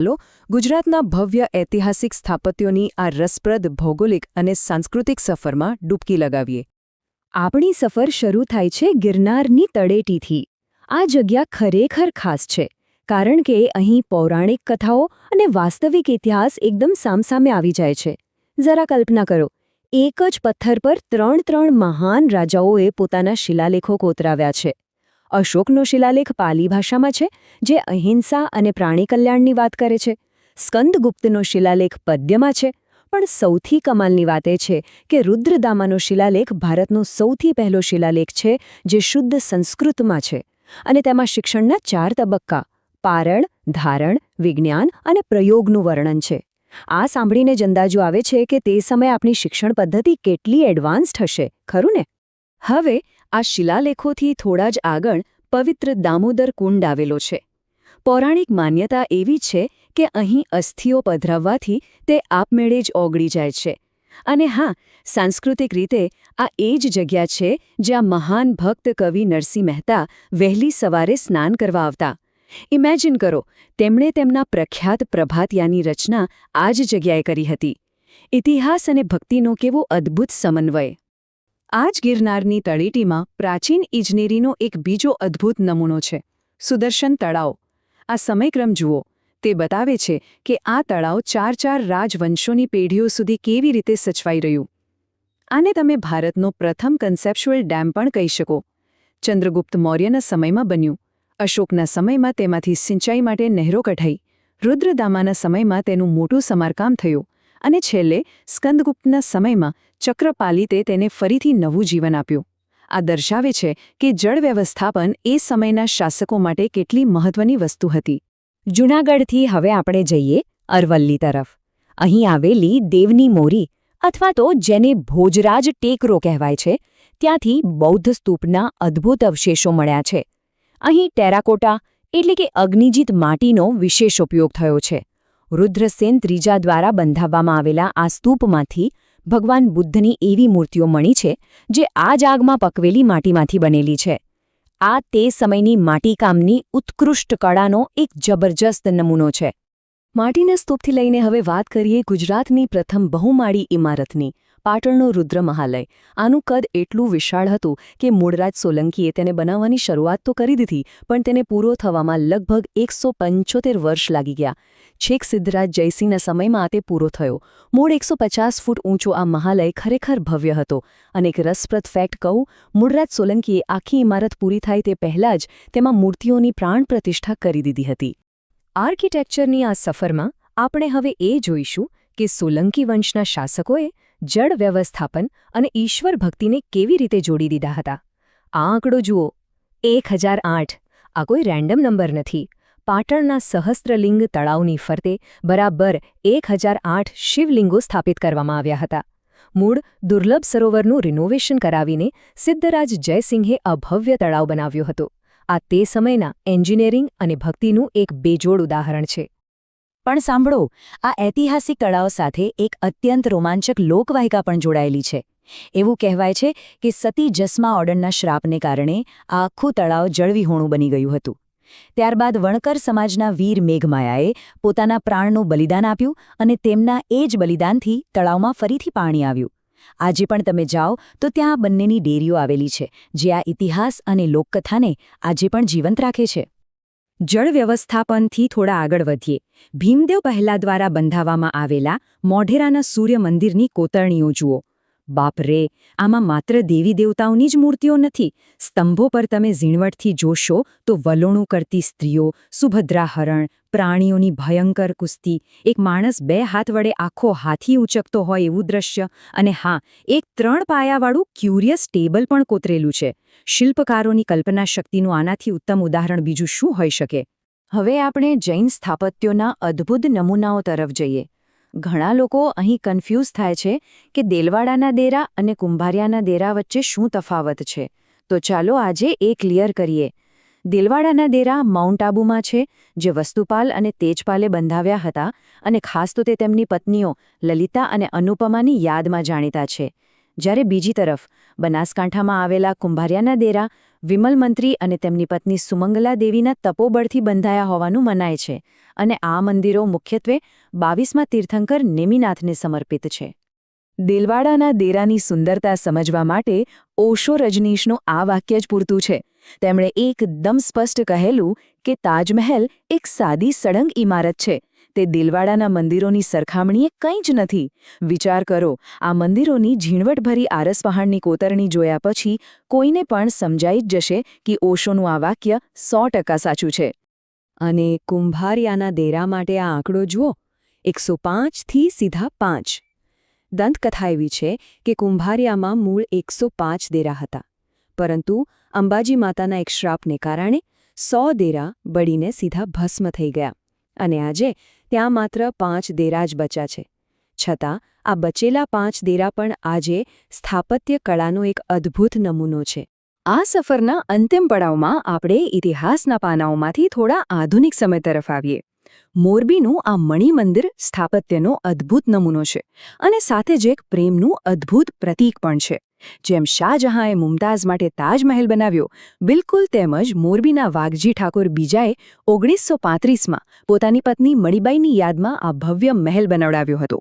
લો ગુજરાતના ભવ્ય ઐતિહાસિક સ્થાપત્યોની આ રસપ્રદ ભૌગોલિક અને સાંસ્કૃતિક સફરમાં ડૂબકી લગાવીએ. આપણી સફર શરૂ થાય છે ગિરનારની તળેટીથી. આ જગ્યા ખરેખર ખાસ છે, કારણ કે અહીં પૌરાણિક કથાઓ અને વાસ્તવિક ઇતિહાસ એકદમ સામસામે આવી જાય છે. જરા કલ્પના કરો, એક જ પથ્થર પર ત્રણ મહાન રાજાઓએ પોતાના શિલાલેખો કોતરાવ્યા છે. અશોકનો શિલાલેખ પાલી ભાષામાં છે, જે અહિંસા અને પ્રાણી કલ્યાણની વાત કરે છે. સ્કંદગુપ્તનો શિલાલેખ પદ્યમાં છે. પણ સૌથી કમાલની વાત એ છે કે રુદ્રદામાનો શિલાલેખ ભારતનો સૌથી પહેલો શિલાલેખ છે, જે શુદ્ધ સંસ્કૃતમાં છે. અને તેમાં શિક્ષણના 4 તબક્કા પારણ, ધારણ, વિજ્ઞાન અને પ્રયોગનું વર્ણન છે. આ સાંભળીને જ અંદાજો આવે છે કે તે સમયે આપણી શિક્ષણ પદ્ધતિ કેટલી એડવાન્સ્ડ હશે, ખરું ને? હવે આ શિલાલેખોથી થોડા જ આગળ પવિત્ર દામોદર કુંડ આવેલો છે. પૌરાણિક માન્યતા એવી છે કે અહીં અસ્થિઓ પધરાવવાથી તે આપમેળે જ ઓગળી જાય છે. અને હા, સાંસ્કૃતિક રીતે આ એ જ જગ્યા છે જ્યાં મહાન ભક્ત કવિ નરસિંહ મહેતા વહેલી સવારે સ્નાન કરવા આવતા. ઇમેજિન કરો, તેમણે તેમના પ્રખ્યાત પ્રભાતિયાની રચના આ જ જગ્યાએ કરી હતી. ઇતિહાસ અને ભક્તિનો કેવો અદ્ભુત સમન્વય! આ જ ગિરનારની તળેટીમાં પ્રાચીન ઇજનેરીનો એક બીજો અદ્ભુત નમૂનો છે, સુદર્શન તળાવ. આ સમયક્રમ જુઓ. તે બતાવે છે કે આ તળાવ 4 રાજવંશોની પેઢીઓ સુધી કેવી રીતે સચવાઈ રહ્યું. આને તમે ભારતનો પ્રથમ કન્સેપ્ચ્યુઅલ ડેમ પણ કહી શકો. ચંદ્રગુપ્ત મૌર્યના સમયમાં બન્યું. અશોકના સમયમાં તેમાંથી સિંચાઈ માટે નહેરો કઢાઈ. રુદ્રદામાના સમયમાં તેનું મોટું સમારકામ થયું. અને છેલ્લે સ્કંદગુપ્તના સમયમાં ચક્રપાલિતે તેને ફરીથી નવું જીવન આપ્યું. આ દર્શાવે છે કે જળ વ્યવસ્થાપન એ સમયના શાસકો માટે કેટલી મહત્વની વસ્તુ હતી. જૂનાગઢથી હવે આપણે જઈએ અરવલ્લી તરફ. અહીં આવેલી દેવની મોરી, અથવા તો જેને ભોજરાજ ટેકરો કહેવાય છે, ત્યાંથી બૌદ્ધ સ્તૂપના અદ્ભુત અવશેષો મળ્યા છે. અહીં ટેરાકોટા એટલે કે અગ્નિજીત માટીનો વિશેષ ઉપયોગ થયો છે. રુદ્રસેન ત્રીજા દ્વારા બંધાવવામાં આવેલા આ સ્તૂપમાંથી ભગવાન બુદ્ધની એવી મૂર્તિઓ મળી છે, જે આ જ આગમાં પકવેલી માટીમાંથી બનેલી છે. આ તે સમયની માટીકામની ઉત્કૃષ્ટ કળાનો એક જબરજસ્ત નમૂનો છે. માટીના સ્તૂપથી લઈને હવે વાત કરીએ ગુજરાતની પ્રથમ બહુમાળી ઇમારતની, પાટણનો રુદ્રમહાલય. આનું કદ એટલું વિશાળ હતું કે મૂળરાજ સોલંકીએ તેને બનાવવાની શરૂઆત તો કરી દીધી, પણ તેને પૂરો થવામાં લગભગ 175 વર્ષ લાગી ગયા. છેક સિદ્ધરાજ જયસિંહના સમયમાં આ તે પૂરો થયો. મૂળ 150 ફૂટ ઊંચો આ મહાલય ખરેખર ભવ્ય હતો. અને એક રસપ્રદ ફેક્ટ કહું, મૂળરાજ સોલંકીએ આખી ઇમારત પૂરી થાય તે પહેલાં જ તેમાં મૂર્તિઓની પ્રાણ પ્રતિષ્ઠા કરી દીધી હતી. આર્કિટેક્ચરની આ સફરમાં આપણે હવે એ જોઈશું કે સોલંકી વંશના શાસકોએ જળ વ્યવસ્થાપન અને ઈશ્વર ભક્તિને કેવી રીતે જોડી દીધા હતા. આ આંકડો જુઓ, 1008. આ કોઈ રેન્ડમ નંબર નથી. પાટણના સહસ્ત્રલિંગ તળાવની ફરતે બરાબર 1008 શિવલિંગો સ્થાપિત કરવામાં આવ્યા હતા. મૂળ દુર્લભ સરોવરનું રિનોવેશન કરાવીને સિદ્ધરાજ જયસિંહે આ ભવ્ય તળાવ બનાવ્યો હતો. આ તે સમયના એન્જિનિયરિંગ અને ભક્તિનું એક બેજોડ ઉદાહરણ છે. પણ સાંભળો, આ ઐતિહાસિક તળાવ સાથે એક અત્યંત રોમાંચક લોકવાહિકા પણ જોડાયેલી છે. એવું કહેવાય છે કે સતી જસ્મા ઓર્ડરના શ્રાપને કારણે આ આખું તળાવ જળવિહોણું બની ગયું હતું. ત્યારબાદ વણકર સમાજના વીર મેઘમાયાએ પોતાના પ્રાણનું બલિદાન આપ્યું અને તેમના એ જ બલિદાનથી તળાવમાં ફરીથી પાણી આવ્યું. આજે પણ તમે જાઓ તો ત્યાં આ બંનેની ડેરીઓ આવેલી છે, જે આ ઇતિહાસ અને લોકકથાને આજે પણ જીવંત રાખે છે. જળ વ્યવસ્થાપનથી થોડા આગળ વધીએ. ભીમદેવ પહેલા દ્વારા બંધાવવામાં આવેલા મોઢેરાના સૂર્ય મંદિરની કોતરણીઓ જુઓ. બાપ રે, આમાં માત્ર દેવી દેવતાઓની જ મૂર્તિઓ નથી. સ્તંભો પર તમે ઝીણવટથી જોશો તો વલોણું કરતી સ્ત્રીઓ, સુભદ્રા હરણ, પ્રાણીઓની ભયંકર કુસ્તી, એક માણસ 2 હાથ વડે આખો હાથી ઉંચકતો હોય એવું દ્રશ્ય, અને હા, એક 3 પાયાવાળું ક્યુરિયસ ટેબલ પણ કોતરેલું છે. શિલ્પકારોની કલ્પના શક્તિનું આનાથી ઉત્તમ ઉદાહરણ બીજું શું હોઈ શકે? હવે આપણે જૈન સ્થાપત્યોના અદ્ભુત નમૂનાઓ તરફ જઈએ. ઘણા લોકો અહીં કન્ફ્યુઝ થાય છે કે દેલવાડાના દેરા અને કુંભારિયાના દેરા વચ્ચે શું તફાવત છે. તો ચાલો આજે એ ક્લિયર કરીએ. દેલવાડાના દેરા માઉન્ટ આબુમાં છે, જે વસ્તુપાલ અને તેજપાલે બંધાવ્યા હતા, અને ખાસ તો તે તેમની પત્નીઓ લલિતા અને અનુપમાની યાદમાં જાણીતા છે. જ્યારે બીજી તરફ બનાસકાંઠામાં આવેલા કુંભારિયાના દેરા વિમલ મંત્રી અને તેમની પત્ની સુમંગલા દેવીના તપોબળથી બંધાયા હોવાનું મનાય છે. અને આ મંદિરો મુખ્યત્વે 22મા તીર્થંકર નેમિનાથને સમર્પિત છે. દિલવાડાના દેરાની સુંદરતા સમજવા માટે ઓશો રજનીશનું આ વાક્ય જ પૂરતું છે. તેમણે એકદમ સ્પષ્ટ કહેલું કે તાજમહેલ એક સાદી સળંગ ઇમારત છે. તે દિલવાડાના મંદિરોની સરખામણીએ કંઈ જ નથી. વિચાર કરો, આ મંદિરોની ઝીણવટભરી આરસપહાણની કોતરણી જોયા પછી કોઈને પણ સમજાઈ જ જશે કે ઓશોનું આ વાક્ય 100% સાચું છે. અને કુંભારિયાના દેરા માટે આ આંકડો જુઓ, 105થી સીધા 5. દંતકથા એવી છે કે કુંભારિયામાં મૂળ 105 દેરા હતા, પરંતુ અંબાજી માતાના એક શ્રાપને કારણે 100 દેરા બળીને સીધા ભસ્મ થઈ ગયા અને આજે ત્યાં માત્ર 5 દેરા જ બચ્યા છે. છતાં આ બચેલા 5 દેરા પણ આજે સ્થાપત્ય કળાનો એક અદ્ભુત નમૂનો છે. આ સફરના અંતિમ પડાવમાં આપણે ઇતિહાસના પાનાઓમાંથી થોડા આધુનિક સમય તરફ આવીએ. મોરબીનું આ મણિમંદિર સ્થાપત્યનો અદ્ભુત નમૂનો છે અને સાથે જ એક પ્રેમનું અદ્ભુત પ્રતીક પણ છે. જેમ શાહજહાંએ મુમતાઝ માટે તાજમહેલ બનાવ્યો, બિલકુલ તેમજ મોરબીના વાઘજી ઠાકોર બીજાએ 1935માં પોતાની પત્ની મણિબાઈની યાદમાં આ ભવ્ય મહેલ બનાવડાવ્યો હતો.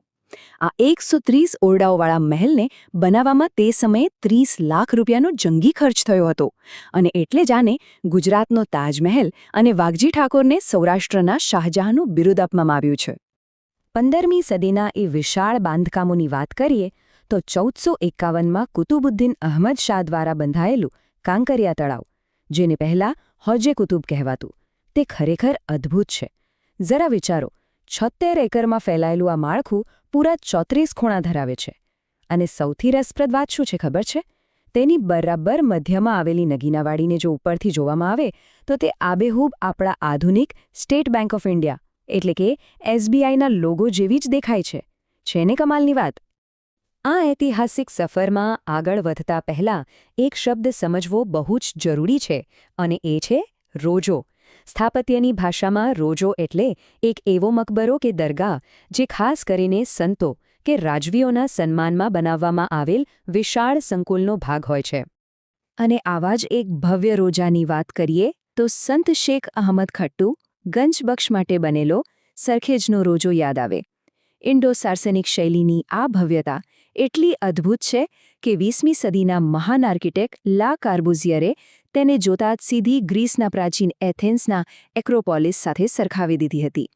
આ 130 ઓરડાઓવાળા મહેલને બનાવવામાં તે સમયે 30 લાખ રૂપિયાનો જંગી ખર્ચ થયો હતો અને એટલે જ આને ગુજરાતનો તાજમહેલ અને વાઘજી ઠાકોરને સૌરાષ્ટ્રના શાહજહાંનું બિરુદ આપવામાં આવ્યું છે. 15મી સદીના એ વિશાળ બાંધકામોની વાત કરીએ તો 1451માં કુતુબુદ્દીન અહમદ શાહ દ્વારા બંધાયેલું કાંકરિયા તળાવ, જેને પહેલાં હોજે કુતુબ કહેવાતું, તે ખરેખર અદ્ભુત છે. જરા વિચારો, 76 એકરમાં ફેલાયેલું આ માળખું પૂરા 34 ખૂણા ધરાવે છે અને સૌથી રસપ્રદ વાત શું છે ખબર છે? તેની બરાબર મધ્યમાં આવેલી નગીનાવાડીને જો ઉપરથી જોવામાં આવે તો તે આબેહૂબ આપણા આધુનિક સ્ટેટ બેંક ઓફ ઇન્ડિયા એટલે કે SBIના લોગો જેવી જ દેખાય છે. છે ને કમાલની વાત? આ ઐતિહાસિક સફરમાં આગળ વધતા પહેલાં એક શબ્દ સમજવો બહુ જ જરૂરી છે અને એ છે રોજો. સ્થાપત્યની ભાષામાં રોજો એટલે એક એવો મકબરો કે દરગાહ જે ખાસ કરીને સંતો કે રાજવીઓના સન્માનમાં બનાવવામાં આવેલ વિશાળ સંકુલનો ભાગ હોય છે. અને આવા જ એક ભવ્ય રોજાની વાત કરીએ તો સંત શેખ અહમદ ખટ્ટુ ગંજબક્ષ માટે બનેલો સરખેજનો રોજો યાદ આવે. ઇન્ડો સાર્સેનિક શૈલીની આ ભવ્યતા એટલી અદ્ભુત છે કે 20મી સદીના મહાન આર્કિટેક્ટ લા કાર્બુઝિયરે તેને જોતા જ સીધી ગ્રીસના પ્રાચીન એથેન્સના એક્રોપોલિસ સાથે સરખાવી દીધી હતી.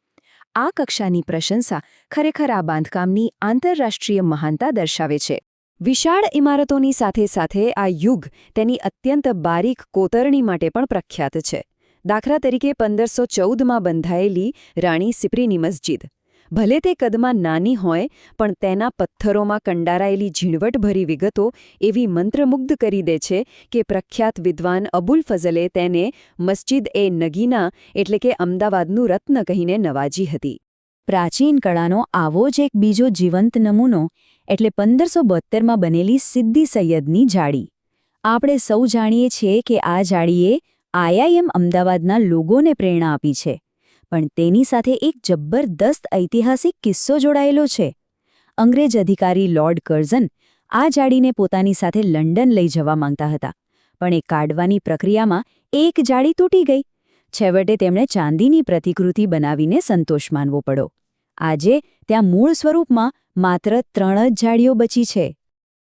આ કક્ષાની પ્રશંસા ખરેખર આ બાંધકામની આંતરરાષ્ટ્રીય મહાનતા દર્શાવે છે. વિશાળ ઇમારતોની સાથે સાથે આ યુગ તેની અત્યંત બારીક કોતરણી માટે પણ પ્રખ્યાત છે. દાખલા તરીકે 1514માં બંધાયેલી રાણી સિપ્રીની મસ્જિદ. ભલે તે કદમાં નાની હોય પણ તેના પથ્થરોમાં કંડારાયેલી ઝીણવટભરી વિગતો એવી મંત્રમુગ્ધ કરી દે છે કે પ્રખ્યાત વિદ્વાન અબુલ ફઝલે તેને મસ્જિદ-એ-નગીના એટલે કે અમદાવાદનું રત્ન કહીને નવાજી હતી. પ્રાચીન કળાનો આવો જ એક બીજો જીવંત નમૂનો એટલે 1572માં બનેલી સિદ્દી સૈયદની જાળી. આપણે સૌ જાણીએ છીએ કે આ જાળીએ IIM અમદાવાદના લોગોને પ્રેરણા આપી છે. પણ તેની સાથે એક જબરદસ્ત ઐતિહાસિક કિસ્સો જોડાયેલો છે. અંગ્રેજ અધિકારી લોર્ડ કર્ઝન આ જાળીને પોતાની સાથે લંડન લઈ જવા માંગતા હતા, પણ એ કાઢવાની પ્રક્રિયામાં એક જાળી તૂટી ગઈ. છેવટે તેમણે ચાંદીની પ્રતિકૃતિ બનાવીને સંતોષ માનવો પડ્યો. આજે ત્યાં મૂળ સ્વરૂપમાં માત્ર 3 જ જાળીઓ બચી છે.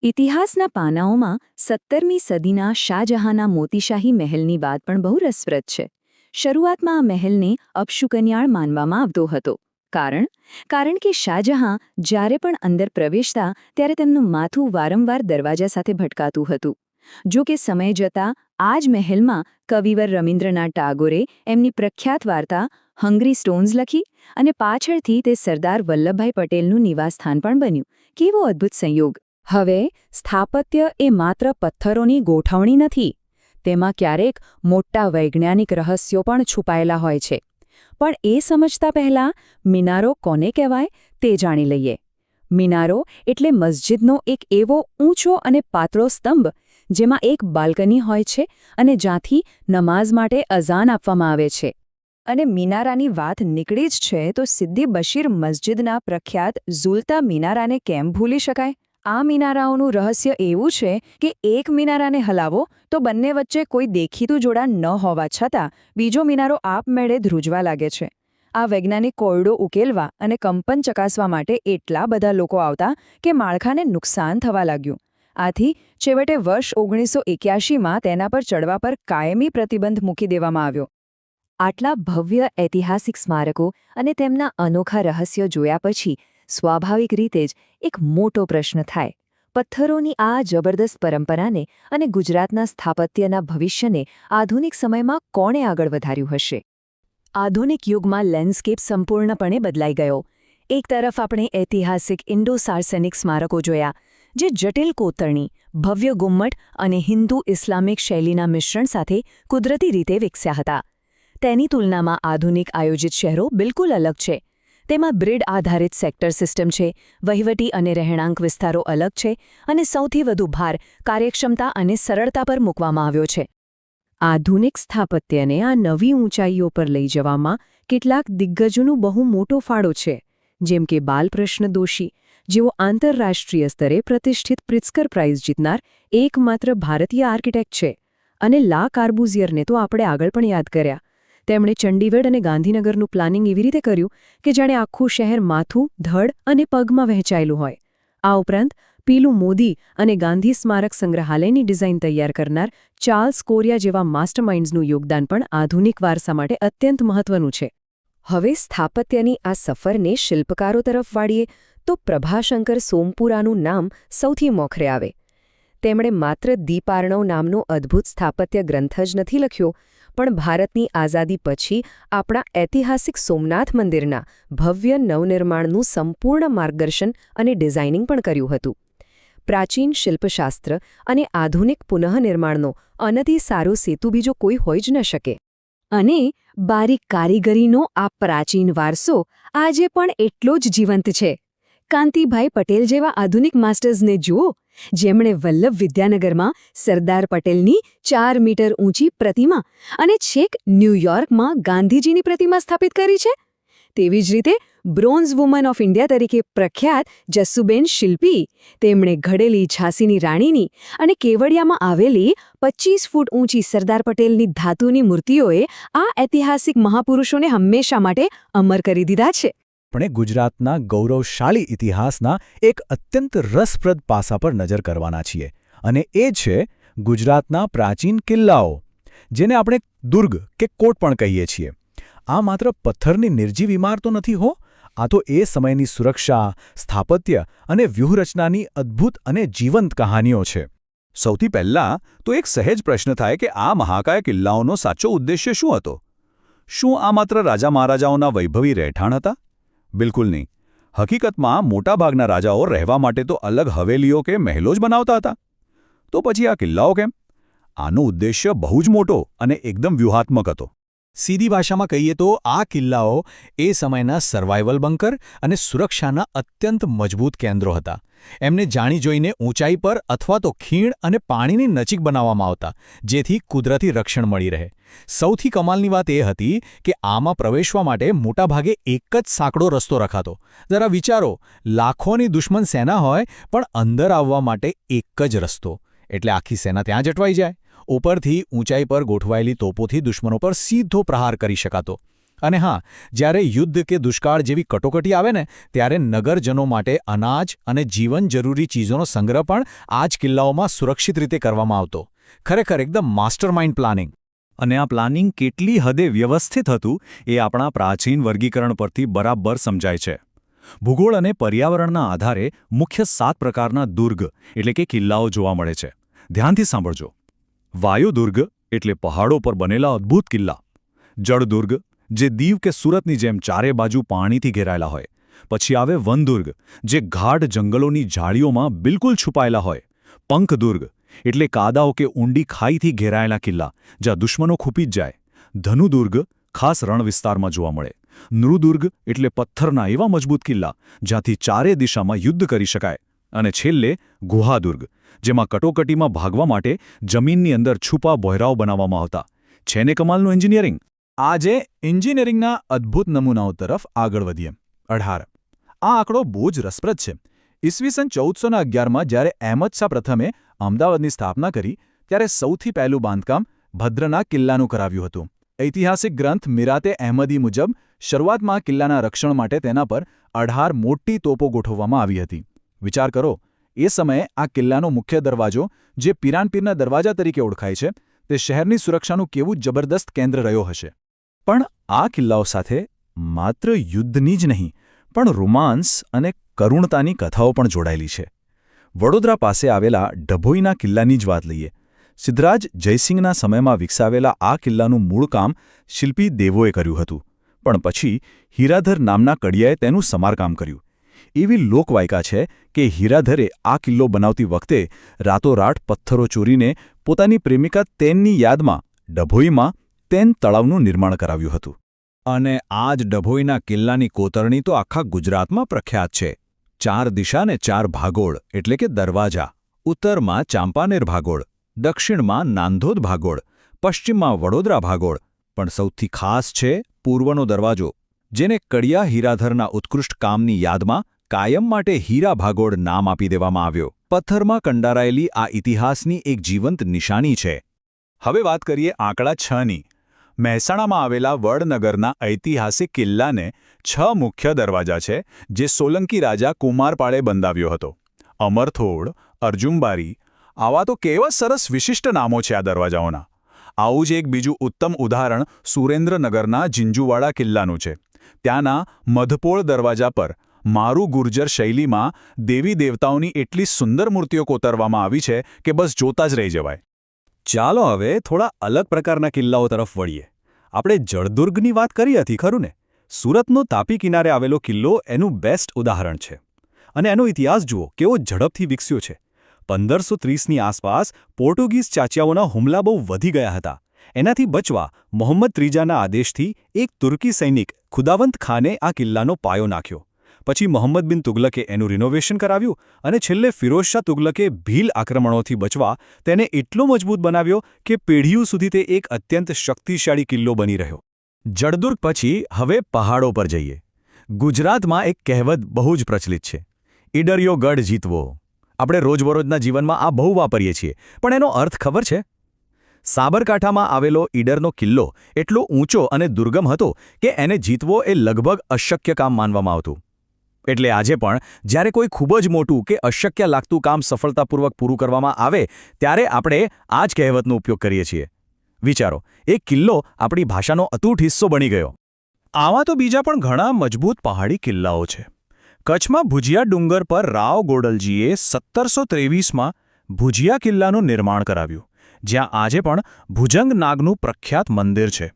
ઇતિહાસના પાનાઓમાં 17મી સદીના શાહજહાંના મોતીશાહી મહેલની વાત પણ બહુ રસપ્રદ છે. શરૂઆતમાં આ મહેલને અપશુકન્યાળ માનવામાં આવતો હતો. કારણ કે શાહજહાં જ્યારે પણ અંદર પ્રવેશતા ત્યારે તેમનું માથું વારંવાર દરવાજા સાથે ભટકાતું હતું. જો કે સમય જતાં આ જ મહેલમાં કવિવર રવીન્દ્રનાથ ટાગોરે એમની પ્રખ્યાત વાર્તા હંગ્રી સ્ટોન્સ લખી અને પાછળથી તે સરદાર વલ્લભભાઈ પટેલનું નિવાસસ્થાન પણ બન્યું. કેવો અદ્ભુત સંયોગ! હવે સ્થાપત્ય એ માત્ર પથ્થરોની ગોઠવણી નથી. તેમાં ક્યારેક મોટા વૈજ્ઞાનિક રહસ્યો પણ છુપાયેલા હોય છે. પણ એ સમજતા પહેલાં મિનારો કોને કહેવાય તે જાણી લઈએ. મિનારો એટલે મસ્જિદનો એક એવો ઊંચો અને પાતળો સ્તંભ જેમાં એક બાલ્કની હોય છે અને જ્યાંથી નમાઝ માટે અઝાન આપવામાં આવે છે. અને મિનારાની વાત નીકળી જ છે તો સિદ્દી બશીર મસ્જિદના પ્રખ્યાત ઝુલતા મિનારાને કેમ ભૂલી શકાય? આ મિનારાઓનું રહસ્ય એવું છે કે એક મિનારાને હલાવો તો બંને વચ્ચે કોઈ દેખીતું જોડાણ ન હોવા છતાં બીજો મિનારો આપમેળે ધ્રુજવા લાગે છે. આ વૈજ્ઞાનિક કોયડો ઉકેલવા અને કંપન ચકાસવા માટે એટલા બધા લોકો આવતા કે માળખાને નુકસાન થવા લાગ્યું. આથી છેવટે વર્ષ 1981માં તેના પર ચડવા પર કાયમી પ્રતિબંધ મૂકી દેવામાં આવ્યો. આટલા ભવ્ય ઐતિહાસિક સ્મારકો અને તેમના અનોખા રહસ્યો જોયા પછી સ્વાભાવિક રીતે જ એક મોટો પ્રશ્ન થાય. પથ્થરોની આ જબરદસ્ત પરંપરાને અને ગુજરાતના સ્થાપત્યના ભવિષ્યને આધુનિક સમયમાં કોણે આગળ વધાર્યું હશે? આધુનિક યુગમાં લેન્ડસ્કેપ સંપૂર્ણપણે બદલાઈ ગયો. એક તરફ આપણે ઐતિહાસિક ઇન્ડો-સાર્સેનિક સ્મારકો જોયા, જે જટિલ કોતરણી, ભવ્ય ગુમ્મટ અને હિન્દુ-ઇસ્લામિક શૈલીના મિશ્રણ સાથે કુદરતી રીતે વિકસ્યા હતા. તેની તુલનામાં આધુનિક આયોજિત શહેરો બિલકુલ અલગ છે. તેમાં ગ્રીડ આધારિત સેક્ટર સિસ્ટમ છે, વહીવટી અને રહેણાંક વિસ્તારો અલગ છે, અને સૌથી વધુ ભાર કાર્યક્ષમતા અને સરળતા પર મૂકવામાં આવ્યો છે. આધુનિક સ્થાપત્યને આ નવી ઊંચાઈઓ પર લઈ જવામાં કેટલાક દિગ્ગજોનો બહુ મોટો ફાળો છે, જેમ કે બાલકૃષ્ણ દોશી, જેઓ આંતરરાષ્ટ્રીય સ્તરે પ્રતિષ્ઠિત પ્રિત્ઝકર પ્રાઇઝ જીતનાર એકમાત્ર ભારતીય આર્કિટેક્ટ છે, અને લા કાર્બુઝિયરને તો આપણે આગળ પણ યાદ કર્યા. તેમણે ચંડીગઢ અને ગાંધીનગરનું પ્લાનિંગ એવી રીતે કર્યું કે જાણે આખું શહેર માથું, ધડ અને પગમાં વહેંચાયેલું હોય. આ ઉપરાંત પીલું મોદી અને ગાંધી સ્મારક સંગ્રહાલયની ડિઝાઇન તૈયાર કરનાર ચાર્લ્સ કોરિયા જેવા માસ્ટરમાઇન્ડ્સનું યોગદાન પણ આધુનિક વારસા માટે અત્યંત મહત્વનું છે. હવે સ્થાપત્યની આ સફરને શિલ્પકારો તરફ વાળીએ તો પ્રભાશંકર સોમપુરાનું નામ સૌથી મોખરે આવે. તેમણે માત્ર દીપાર્ણવ નામનો અદ્ભુત સ્થાપત્ય ગ્રંથ જ નથી લખ્યો, પણ ભારતની આઝાદી પછી આપણા ઐતિહાસિક સોમનાથ મંદિરના ભવ્ય નવનિર્માણનું સંપૂર્ણ માર્ગદર્શન અને ડિઝાઇનિંગ પણ કર્યું હતું. પ્રાચીન શિલ્પશાસ્ત્ર અને આધુનિક પુનઃનિર્માણનો અનધિ સારો સેતુ બીજો કોઈ હોઈ જ ન શકે. અને બારીક કારીગરીનો આ પ્રાચીન વારસો આજે પણ એટલો જ જીવંત છે. કાંતિભાઈ પટેલ જેવા આધુનિક માસ્ટર્સને જુઓ, જેમણે વલ્લભ વિદ્યાનગરમાં સરદાર પટેલની 4 મીટર ઊંચી પ્રતિમા અને છેક ન્યૂયોર્કમાં ગાંધીજીની પ્રતિમા સ્થાપિત કરી છે. તેવી જ રીતે બ્રોન્ઝ વુમન ઓફ ઇન્ડિયા તરીકે પ્રખ્યાત જસ્સુબેન શિલ્પી, તેમણે ઘડેલી ઝાંસીની રાણીની અને કેવડિયામાં આવેલી 25 ફૂટ ઊંચી સરદાર પટેલની ધાતુની મૂર્તિઓએ આ ઐતિહાસિક મહાપુરુષોને હંમેશા માટે અમર કરી દીધા છે. આપણે ગુજરાતના ગૌરવશાળી ઇતિહાસના એક અત્યંત રસપ્રદ પાસા પર નજર કરવાના છીએ, અને એ છે ગુજરાતના પ્રાચીન કિલ્લાઓ, જેને આપણે દુર્ગ કે કોટ પણ કહીએ છીએ. આ માત્ર પથ્થરની નિર્જીવ ઇમારતો નથી હો, આ તો એ સમયની સુરક્ષા, સ્થાપત્ય અને વ્યૂહરચનાની અદ્ભુત અને જીવંત કહાનીઓ છે. સૌથી પહેલાં તો એક સહેજ પ્રશ્ન થાય કે આ મહાકાય કિલ્લાઓનો સાચો ઉદ્દેશ્ય શું હતો? શું આ માત્ર રાજા મહારાજાઓના વૈભવી રહેઠાણ હતા? બિલકુલ નહીં. હકીકતમાં મોટાભાગના રાજાઓ રહેવા માટે તો અલગ હવેલીઓ કે મહેલો જ બનાવતા હતા. તો પછી આ કિલ્લાઓ કેમ? આનો ઉદ્દેશ્ય બહુ જ મોટો અને એકદમ વ્યૂહાત્મક હતો. સીધી ભાષામાં કહીએ તો આ કિલ્લાઓ એ સમયના સર્વાઇવલ બંકર અને સુરક્ષાના અત્યંત મજબૂત કેન્દ્રો હતા. એમને જાણી જોઈને ઊંચાઈ પર અથવા તો ખીણ અને પાણીની નજીક બનાવવામાં આવતા, જેથી કુદરતી રક્ષણ મળી રહે. સૌથી કમાલની વાત એ હતી કે આમાં પ્રવેશવા માટે મોટાભાગે એક જ સાંકડો રસ્તો રખાતો. જરા વિચારો, લાખોની દુશ્મન સેના હોય પણ અંદર આવવા માટે એક જ રસ્તો, એટલે આખી સેના ત્યાં જ અટવાઈ જાય. ઉપરથી ઊંચાઈ પર ગોઠવાયેલી તોપોથી દુશ્મનો પર સીધો પ્રહાર કરી શકાતો. અને હા, જ્યારે યુદ્ધ કે દુષ્કાળ જેવી કટોકટી આવે ને, ત્યારે નગરજનો માટે અનાજ અને જીવન જરૂરી ચીજોનો સંગ્રહ પણ આ જ કિલ્લાઓમાં સુરક્ષિત રીતે કરવામાં આવતો. ખરેખર એકદમ માસ્ટરમાઇન્ડ પ્લાનિંગ. અને આ પ્લાનિંગ કેટલી હદે વ્યવસ્થિત હતું એ આપણા પ્રાચીન વર્ગીકરણ પરથી બરાબર સમજાય છે. ભૂગોળ અને પર્યાવરણના આધારે મુખ્ય 7 પ્રકારના દુર્ગ એટલે કે કિલ્લાઓ જોવા મળે છે. ધ્યાનથી સાંભળજો. વાયુદુર્ગ એટલે પહાડો પર બનેલા અદ્ભુત કિલ્લા. જળદુર્ગ, જે દીવ કે સુરતની જેમ ચારે બાજુ પાણીથી ઘેરાયેલા હોય. પછી આવે વનદુર્ગ, જે ગાઢ જંગલોની ઝાડીઓમાં બિલકુલ છુપાયેલા હોય. પંખદુર્ગ એટલે કાદાઓ કે ઊંડી ખાઈથી ઘેરાયેલા કિલ્લા, જ્યાં દુશ્મનો ખૂપી જ જાય. ધનુદુર્ગ ખાસ રણ વિસ્તારમાં જોવા મળે. નૃદુર્ગ એટલે પથ્થરના એવા મજબૂત કિલ્લા, જ્યાંથી ચારે દિશામાં યુદ્ધ કરી શકાય. અને છેલ્લે ગુહાદુર્ગ, જેમાં કટોકટીમાં ભાગવા માટે જમીનની અંદર છુપા બોયરાઓ બનાવવામાં આવતા. છે ને કમાલનું એન્જિનિયરિંગ? આજે એન્જિનિયરિંગના અદ્ભુત નમૂનાઓ તરફ આગળ વધીએ. 18. આ આંકડો બહુ જ રસપ્રદ છે. ઈસવીસન 1411માં જ્યારે અહેમદ શાહ પ્રથમે અમદાવાદની સ્થાપના કરી, ત્યારે સૌથી પહેલું બાંધકામ ભદ્રના કિલ્લાનું કરાવ્યું હતું. ઐતિહાસિક ગ્રંથ મિરાતે અહેમદી મુજબ શરૂઆતમાં કિલ્લાના રક્ષણ માટે તેના પર 18 મોટી તોપો ગોઠવવામાં આવી હતી. વિચાર કરો, એ સમયે આ કિલ્લાનો મુખ્ય દરવાજો, જે પિરાનપીરના દરવાજા તરીકે ઓળખાય છે, તે શહેરની સુરક્ષાનું કેવું જબરદસ્ત કેન્દ્ર રહ્યો હશે. પણ આ કિલ્લાઓ સાથે માત્ર યુદ્ધની જ નહીં, પણ રોમાન્સ અને કરુણતાની કથાઓ પણ જોડાયેલી છે. વડોદરા પાસે આવેલા ડભોઈના કિલ્લાની જ વાત લઈએ. સિદ્ધરાજ જયસિંહના સમયમાં વિકસાવેલા આ કિલ્લાનું મૂળ કામ શિલ્પી દેવોએ કર્યું હતું, પણ પછી હીરાધર નામના કડિયાએ તેનું સમારકામ કર્યું. એવી લોકવાયકા છે કે હીરાધરે આ કિલ્લો બનાવતી વખતે રાતોરાત પથ્થરો ચોરીને પોતાની પ્રેમિકા તેનની યાદમાં ડભોઈમાં તેન તળાવનું નિર્માણ કરાવ્યું હતું. અને આ જ ડભોઈના કિલ્લાની કોતરણી તો આખા ગુજરાતમાં પ્રખ્યાત છે. 4 દિશા ને 4 ભાગોળ એટલે કે દરવાજા. ઉત્તરમાં ચાંપાનેર ભાગોળ, દક્ષિણમાં નાંદોદ ભાગોળ, પશ્ચિમમાં વડોદરા ભાગોળ, પણ સૌથી ખાસ છે પૂર્વનો દરવાજો, જેને કડિયા હીરાધરના ઉત્કૃષ્ટ કામની યાદમાં કાયમ માટે હીરા ભાગોળ નામ આપી દેવામાં આવ્યો. પથ્થરમાં કંડારાયેલી આ ઇતિહાસની એક જીવંત નિશાની છે. હવે વાત કરીએ આંકડા 6ની. મહેસાણામાં આવેલા વડનગરના ઐતિહાસિક કિલ્લાને 6 મુખ્ય દરવાજા છે, જે સોલંકી રાજા કુમારપાળે બંધાવ્યો હતો. અમરથોડ, અર્જુનબારી, આવા તો કેવા સરસ વિશિષ્ટ નામો છે આ દરવાજાઓના. આવું જ એક બીજું ઉત્તમ ઉદાહરણ સુરેન્દ્રનગરના ઝીંઝુવાડા કિલ્લાનું છે. ત્યાંના મધપોળ દરવાજા પર મારું ગુર્જર શૈલીમાં દેવી દેવતાઓની એટલી સુંદર મૂર્તિઓ કોતરવામાં આવી છે કે બસ જોતા જ રહી જવાય. ચાલો હવે થોડા અલગ પ્રકારના કિલ્લાઓ તરફ વળીએ. આપણે જળદુર્ગની વાત કરી હતી, ખરું ને? સુરતનો તાપી કિનારે આવેલો કિલ્લો એનું બેસ્ટ ઉદાહરણ છે. અને એનો ઇતિહાસ જુઓ કેવો ઝડપથી વિકસ્યો છે. 1530ની આસપાસ પોર્ટુગીઝ ચાચિયાઓના હુમલા બહુ વધી ગયા હતા. એનાથી બચવા મોહમ્મદ ત્રીજાના આદેશથી એક તુર્કી સૈનિક ખુદાવંત ખાને આ કિલ્લાનો પાયો નાખ્યો. પછી મોહમ્મદ બિન તુગલકે એનું રિનોવેશન કરાવ્યું અને છેલ્લે ફિરોઝ શાહ તુગલકે ભીલ આક્રમણોથી બચવા તેને એટલો મજબૂત બનાવ્યો કે પેઢીઓ સુધી તે એક અત્યંત શક્તિશાળી કિલ્લો બની રહ્યો. જળદુર્ગ પછી હવે પહાડો પર જઈએ. ગુજરાતમાં એક કહેવત બહુ જ પ્રચલિત છે, ઈડરિયો ગઢ જીતવો. આપણે રોજબરોજના જીવનમાં આ બહુ વાપરીએ છીએ, પણ એનો અર્થ ખબર છે? સાબરકાંઠામાં આવેલો ઈડરનો કિલ્લો એટલો ઊંચો અને દુર્ગમ હતો કે એને જીતવો એ લગભગ અશક્ય કામ માનવામાં આવતું. એટલે આજે પણ જ્યારે કોઈ ખૂબ જ મોટું કે અશક્ય લાગતું કામ સફળતાપૂર્વક પૂરું કરવામાં આવે ત્યારે આપણે આ જ કહેવતનો ઉપયોગ કરીએ છીએ. વિચારો, એક કિલ્લો આપણી ભાષાનો અતૂટ હિસ્સો બની ગયો. આવા તો બીજા પણ ઘણા મજબૂત પહાડી કિલ્લાઓ છે. કચ્છમાં ભુજિયા ડુંગર પર રાવ ગોડલજીએ 1723માં ભુજિયા કિલ્લાનું નિર્માણ કરાવ્યું, જ્યાં આજે પણ ભુજંગ નાગનું પ્રખ્યાત મંદિર છે.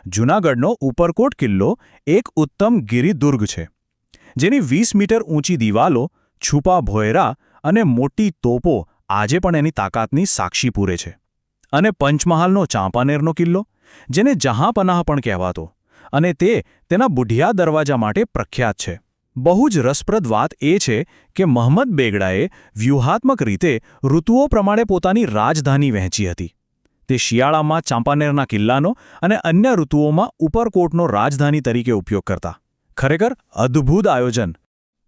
જૂનાગઢનો ઉપરકોટ કિલ્લો એક ઉત્તમ ગિરિદુર્ગ છે, જેની 20 મીટર ઊંચી દિવાલો, છુપા ભોયરા અને મોટી તોપો આજે પણ એની તાકાતની સાક્ષી પૂરે છે. અને પંચમહાલનો ચાંપાનેરનો કિલ્લો, જેને જહાંપનાહ પણ કહેવાતો, અને તે તેના બુઢિયા દરવાજા માટે પ્રખ્યાત છે. બહુ જ રસપ્રદ વાત એ છે કે મહંમદ બેગડાએ વ્યૂહાત્મક રીતે ઋતુઓ પ્રમાણે પોતાની રાજધાની વહેંચી હતી. તે શિયાળામાં ચાંપાનેરના કિલ્લાનો અને અન્ય ઋતુઓમાં ઉપરકોટનો રાજધાની તરીકે ઉપયોગ કરતા. ખરેખર અદ્ભુત આયોજન.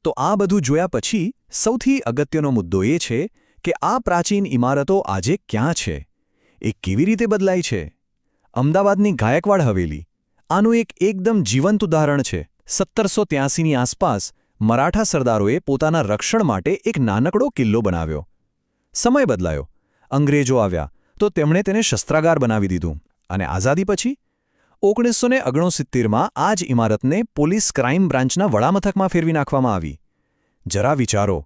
તો આ બધું જોયા પછી સૌથી અગત્યનો મુદ્દો એ છે કે આ પ્રાચીન ઇમારતો આજે ક્યાં છે? એ કેવી રીતે બદલાઈ છે? અમદાવાદની ગાયકવાડ હવેલી આનું એક એકદમ જીવંત ઉદાહરણ છે. 1783ની આસપાસ મરાઠા સરદારોએ પોતાના રક્ષણ માટે એક નાનકડો કિલ્લો બનાવ્યો. સમય બદલાયો, અંગ્રેજો આવ્યા તો તેમણે તેને શસ્ત્રાગાર બનાવી દીધું. અને આઝાદી પછી 1969માં આ જ ઇમારતને પોલીસ ક્રાઇમ બ્રાન્ચના વડામથકમાં ફેરવી નાખવામાં આવી. જરા વિચારો,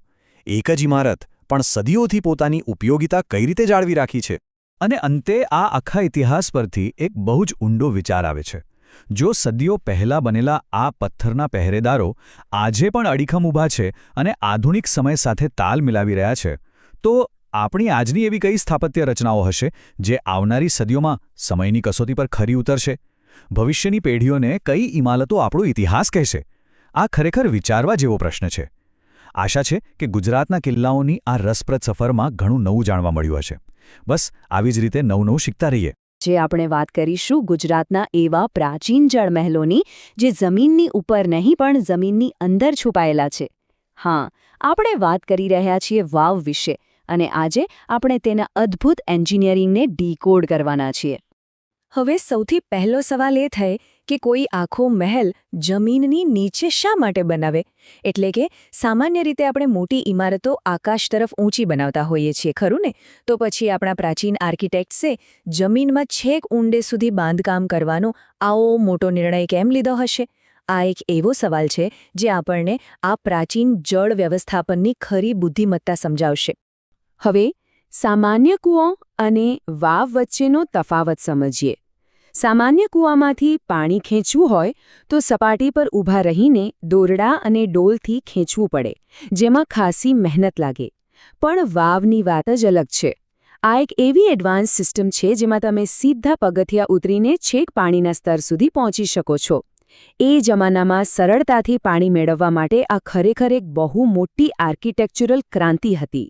એક જ ઇમારત પણ સદીઓથી પોતાની ઉપયોગિતા કઈ રીતે જાળવી રાખી છે. અને અંતે આ આખા ઇતિહાસ પરથી એક બહુ જ ઊંડો વિચાર આવે છે. જો સદીઓ પહેલાં બનેલા આ પથ્થરના પહેરેદારો આજે પણ અડીખમ ઊભા છે અને આધુનિક સમય સાથે તાલ મિલાવી રહ્યા છે, તો આપણી આજની એવી કઈ સ્થાપત્ય રચનાઓ હશે જે આવનારી સદીઓમાં સમયની કસોટી પર ખરી ઉતરશે? ભવિષ્યની પેઢીઓને કઈ ઇમારતો આપણો ઇતિહાસ કહેશે? આ ખરેખર વિચારવા જેવો પ્રશ્ન છે. આશા છે કે ગુજરાતના કિલ્લાઓની આ રસપ્રદ સફરમાં ઘણું નવું જાણવા મળ્યું હશે. બસ આવી જ રીતે નવું શીખતા રહીએ. જે આપણે વાત કરીશું ગુજરાતના એવા પ્રાચીન જળમહેલોની જે જમીનની ઉપર નહીં પણ જમીનની અંદર છુપાયેલા છે. હા, આપણે વાત કરી રહ્યા છીએ વાવ વિશે, અને આજે આપણે તેના અદ્ભુત એન્જિનિયરિંગને ડીકોડ કરવાના છીએ. હવે સૌથી પહેલો સવાલ એ થાય કે કોઈ આખો મહેલ જમીનની નીચે શા માટે બનાવે? એટલે કે સામાન્ય રીતે આપણે મોટી ઇમારતો આકાશ તરફ ઊંચી બનાવતા હોઈએ છીએ, ખરું ને? તો પછી આપણા પ્રાચીન આર્કિટેક્ટ્સે જમીનમાં છેક ઊંડે સુધી બાંધકામ કરવાનો આવો મોટો નિર્ણય કેમ લીધો હશે? આ એક એવો સવાલ છે જે આપણને આ પ્રાચીન જળ વ્યવસ્થાપનની ખરી બુદ્ધિમત્તા સમજાવશે. હવે સામાન્ય કૂવો અને વાવ વચ્ચેનો તફાવત સમજીએ. સામાન્ય કૂવામાંથી પાણી ખેંચવું હોય તો સપાટી પર ઊભા રહીને દોરડા અને ડોલથી ખેંચવું પડે, જેમાં ખાસી મહેનત લાગે. પણ વાવની વાત જ અલગ છે. આ એક એવી એડવાન્સ સિસ્ટમ છે જેમાં તમે સીધા પગથિયા ઉતરીને છેક પાણીના સ્તર સુધી પહોંચી શકો છો. એ જમાનામાં સરળતાથી પાણી મેળવવા માટે આ ખરેખર એક બહુ મોટી આર્કિટેક્ચરલ ક્રાંતિ હતી.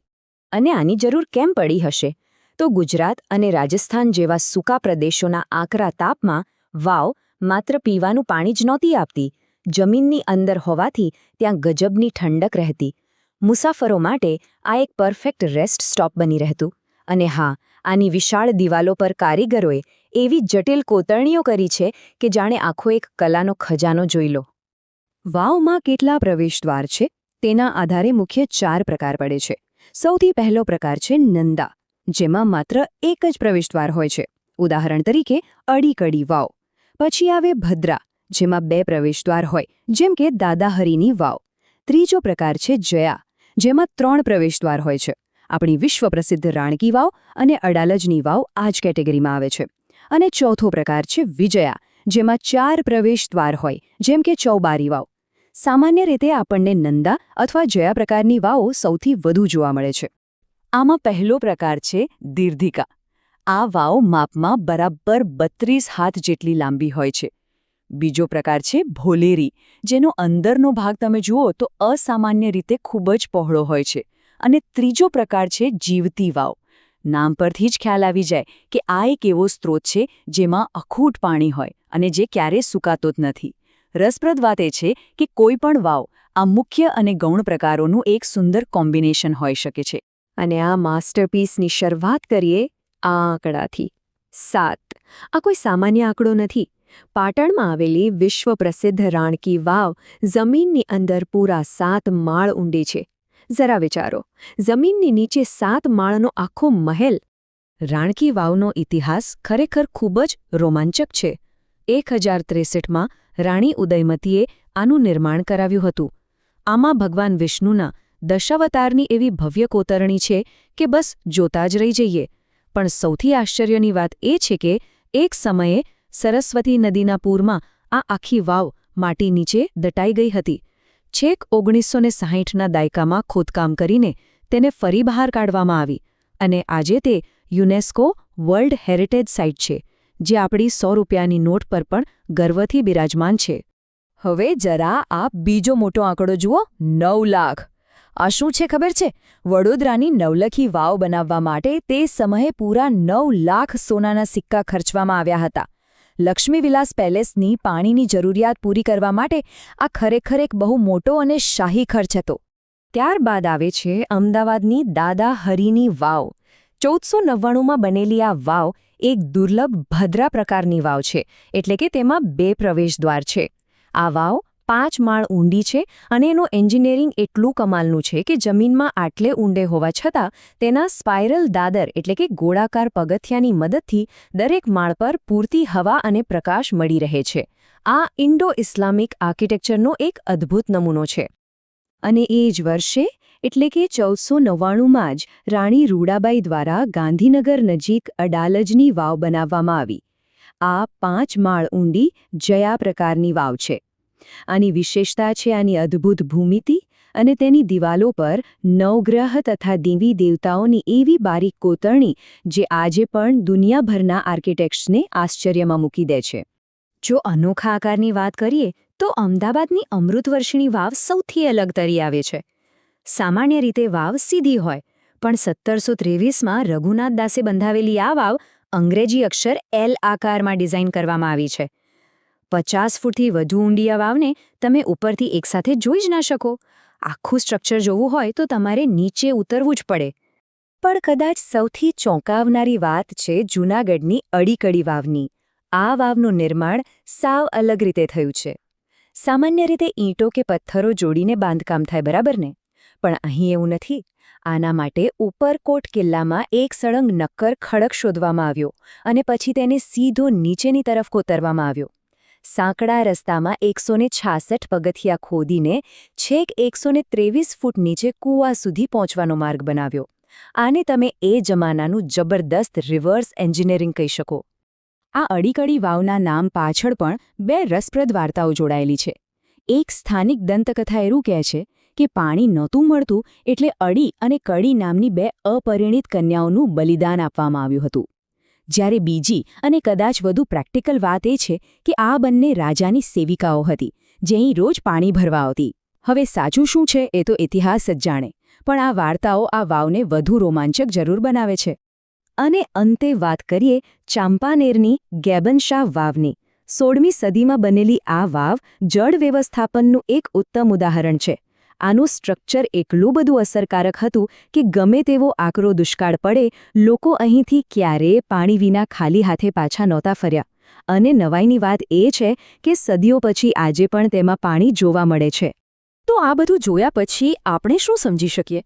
અને આની જરૂર કેમ પડી હશે? તો ગુજરાત અને રાજસ્થાન જેવા સૂકા પ્રદેશોના આકરા તાપમાં વાવ માત્ર પીવાનું પાણી જ નહોતી આપતી. જમીનની અંદર હોવાથી ત્યાં ગજબની ઠંડક રહેતી. મુસાફરો માટે આ એક પરફેક્ટ રેસ્ટ સ્ટોપ બની રહેતું. અને હા, આની વિશાળ દિવાલો પર કારીગરોએ એવી જટિલ કોતરણીઓ કરી છે કે જાણે આખો એક કલાનો ખજાનો જોઈ લો. વાવમાં કેટલા પ્રવેશદ્વાર છે તેના આધારે મુખ્ય 4 પ્રકાર પડે છે. સૌથી પહેલો પ્રકાર છે નંદા, જેમાં માત્ર એક જ પ્રવેશદ્વાર હોય છે. ઉદાહરણ તરીકે અડીકડી વાવ. પછી આવે ભદ્રા, જેમાં 2 પ્રવેશદ્વાર હોય, જેમ કે દાદાહરીની વાવ. ત્રીજો પ્રકાર છે જયા, જેમાં 3 પ્રવેશદ્વાર હોય છે. આપણી વિશ્વ પ્રસિદ્ધ રાણકી વાવ અને અડાલજની વાવ આ જ કેટેગરીમાં આવે છે. અને ચોથો પ્રકાર છે વિજયા, જેમાં 4 પ્રવેશદ્વાર હોય, જેમ કે ચૌબારી વાવ. સામાન્ય રીતે આપણને નંદા અથવા જયા પ્રકારની વાવો સૌથી વધુ જોવા મળે છે. આમાં પહેલો પ્રકાર છે દીર્ઘિકા. આ વાવ માપમાં બરાબર 32 હાથ જેટલી લાંબી હોય છે. બીજો પ્રકાર છે ભોલેરી, જેનો અંદરનો ભાગ તમે જુઓ તો અસામાન્ય રીતે ખૂબ જ પહોળો હોય છે. અને ત્રીજો પ્રકાર છે જીવતી વાવ. નામ પરથી જ ખ્યાલ આવી જાય કે આ એક એવો સ્ત્રોત છે જેમાં અખૂટ પાણી હોય અને જે ક્યારેય સૂકાતો જ નથી. રસપ્રદ વાત એ છે કે કોઈ પણ વાવ આ મુખ્ય અને ગૌણ પ્રકારોનું એક સુંદર કોમ્બિનેશન હોઈ શકે છે. અને આ માસ્ટરપીસની શરૂઆત કરીએ આ આંકડાથી. 7. આ કોઈ સામાન્ય આંકડો નથી. પાટણમાં આવેલી વિશ્વ પ્રસિદ્ધ રાણકી વાવ જમીનની અંદર પૂરા 7 માળ ઊંડી છે. જરા વિચારો, જમીનની નીચે 7 માળનો આખો મહેલ. રાણકી વાવનો ઇતિહાસ ખરેખર ખૂબ જ રોમાંચક છે. 1063માં રાણી ઉદયમતીએ આનું નિર્માણ કરાવ્યું હતું. આમાં ભગવાન વિષ્ણુના દશાવતારની એવી ભવ્ય કોતરણી છે કે બસ જોતા જ રહી જઈએ. પણ સૌથી આશ્ચર્યની વાત એ છે કે એક સમયે સરસ્વતી નદીના પૂરમાં આ આખી વાવ માટી નીચે દટાઈ ગઈ હતી. છેક 1960ના દાયકામાં ખોદકામ કરીને તેને ફરી બહાર કાઢવામાં આવી અને આજે તે યુનેસ્કો વર્લ્ડ હેરિટેજ સાઇટ છે, જે આપણી 100 રૂપિયાની નોટ પર પણ ગર્વથી બિરાજમાન છે. હવે જરા આ બીજો મોટો આંકડો જુઓ, 9 લાખ. આ શું છે ખબર છે? વડોદરાની નવલખી વાવ બનાવવા માટે તે સમયે પૂરા 9 લાખ સોનાના સિક્કા ખર્ચવામાં આવ્યા હતા. લક્ષ્મીવિલાસ પેલેસની પાણીની જરૂરિયાત પૂરી કરવા માટે આ ખરેખર એક બહુ મોટો અને શાહી ખર્ચ હતો. ત્યારબાદ આવે છે અમદાવાદની દાદા હરીની વાવ. 1499માં બનેલી આ વાવ એક દુર્લભ ભદ્રા પ્રકારની વાવ છે, એટલે કે તેમાં 2 પ્રવેશદ્વાર છે. આ વાવ 5 માળ ઊંડી છે અને એનું એન્જિનિયરિંગ એટલું કમાલનું છે કે જમીનમાં આટલે ઊંડે હોવા છતાં તેના સ્પાઇરલ દાદર એટલે કે ગોળાકાર પગથિયાની મદદથી દરેક માળ પર પૂરતી હવા અને પ્રકાશ મળી રહે છે. આ ઇન્ડો-ઇસ્લામિક આર્કિટેક્ચરનો એક અદ્ભુત નમૂનો છે. અને એ જ વર્ષે એટલે કે 1499માં જ રાણી રૂડાબાઈ દ્વારા ગાંધીનગર નજીક અડાલજની વાવ બનાવવામાં આવી. આ 5 માળ ઊંડી જયા પ્રકારની વાવ છે. આની વિશેષતા છે આની અદ્ભુત ભૂમિતિ અને તેની દિવાલો પર નવગ્રહ તથા દેવી દેવતાઓની એવી બારીક કોતરણી જે આજે પણ દુનિયાભરના આર્કિટેક્ટ્સને આશ્ચર્યમાં મૂકી દે છે. જો અનોખા આકારની વાત કરીએ તો અમદાવાદની અમૃતવર્ષિણી વાવ સૌથી અલગ તરી આવે છે. સામાન્ય રીતે વાવ સીધી હોય, પણ 1723માં રઘુનાથ દાસે બંધાવેલી આ વાવ અંગ્રેજી અક્ષર L આકારમાં ડિઝાઇન કરવામાં આવી છે. 50 ફૂટથી વધુ ઊંડી આ વાવને તમે ઉપરથી એકસાથે જોઈ જ ના શકો. આખું સ્ટ્રક્ચર જોવું હોય તો તમારે નીચે ઉતરવું જ પડે. પણ કદાચ સૌથી ચોંકાવનારી વાત છે જૂનાગઢની અડીકડી વાવની. આ વાવનું નિર્માણ સાવ અલગ રીતે થયું છે. સામાન્ય રીતે ઈંટો કે પથ્થરો જોડીને બાંધકામ થાય, બરાબર ને? પણ અહીં એવું નથી. આના માટે ઉપરકોટ કિલ્લામાં એક સળંગ નક્કર ખડક શોધવામાં આવ્યો અને પછી તેને સીધો નીચેની તરફ કોતરવામાં આવ્યો. સાંકડા રસ્તામાં 166 પગથિયા ખોદીને છેક 123 ફૂટ નીચે કૂવા સુધી પહોંચવાનો માર્ગ બનાવ્યો. આને તમે એ જમાનાનું જબરદસ્ત રિવર્સ એન્જિનિયરિંગ કહી શકો. આ અડીકડી વાવના નામ પાછળ પણ બે રસપ્રદ વાર્તાઓ જોડાયેલી છે. એક સ્થાનિક દંતકથા એવું કહે છે કે પાણી નહોતું મળતું એટલે અડી અને કડી નામની બે અપરિણિત કન્યાઓનું બલિદાન આપવામાં આવ્યું હતું. જ્યારે બીજી અને કદાચ વધુ પ્રેક્ટિકલ વાત એ છે કે આ બંને રાજાની સેવિકાઓ હતી, જે અહીં રોજ પાણી ભરવા આવતી. હવે સાચું શું છે એ તો ઇતિહાસ જ જાણે, પણ આ વાર્તાઓ આ વાવને વધુ રોમાંચક જરૂર બનાવે છે. અને અંતે વાત કરીએ ચાંપાનેરની ગેબનશાહ વાવની. 16મી સદીમાં બનેલી આ વાવ જળ વ્યવસ્થાપનનું એક ઉત્તમ ઉદાહરણ છે. આનું સ્ટ્રક્ચર એટલું બધું અસરકારક હતું કે ગમે તેવો આકરો દુષ્કાળ પડે, લોકો અહીંથી ક્યારેય પાણી વિના ખાલી હાથે પાછા નહોતા ફર્યા. અને નવાઈની વાત એ છે કે સદીઓ પછી આજે પણ તેમાં પાણી જોવા મળે છે. તો આ બધું જોયા પછી આપણે શું સમજી શકીએ?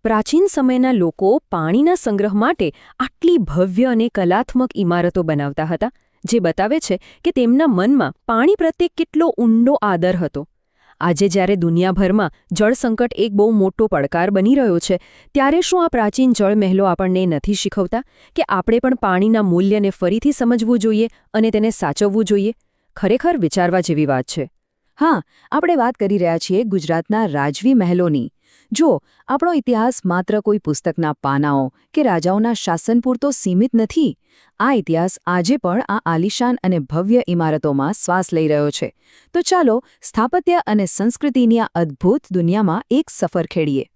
પ્રાચીન સમયના લોકો પાણીના સંગ્રહ માટે આટલી ભવ્ય અને કલાત્મક ઇમારતો બનાવતા હતા, જે બતાવે છે કે તેમના મનમાં પાણી પ્રત્યે કેટલો ઊંડો આદર હતો. આજે જ્યારે દુનિયાભરમાં જળ સંકટ એક બહુ મોટો પડકાર બની રહ્યો છે, ત્યારે શું આ પ્રાચીન જળ મહેલો આપણને નથી શીખવતા કે આપણે પણ પાણીના મૂલ્યને ફરીથી સમજવું જોઈએ અને તેને સાચવવું જોઈએ? ખરેખર વિચારવા જેવી વાત છે. હા, આપણે વાત કરી રહ્યા છીએ ગુજરાતના રાજવી મહેલોની. જો આપણો ઇતિહાસ માત્ર કોઈ પુસ્તકના પાનાઓ કે રાજાઓના શાસન પૂરતો સીમિત નથી. આ ઇતિહાસ આજે પણ આ આલિશાન અને ભવ્ય ઇમારતોમાં શ્વાસ લઈ રહ્યો છે. તો ચાલો સ્થાપત્ય અને સંસ્કૃતિની આ અદ્ભુત દુનિયામાં એક સફર ખેડીએ.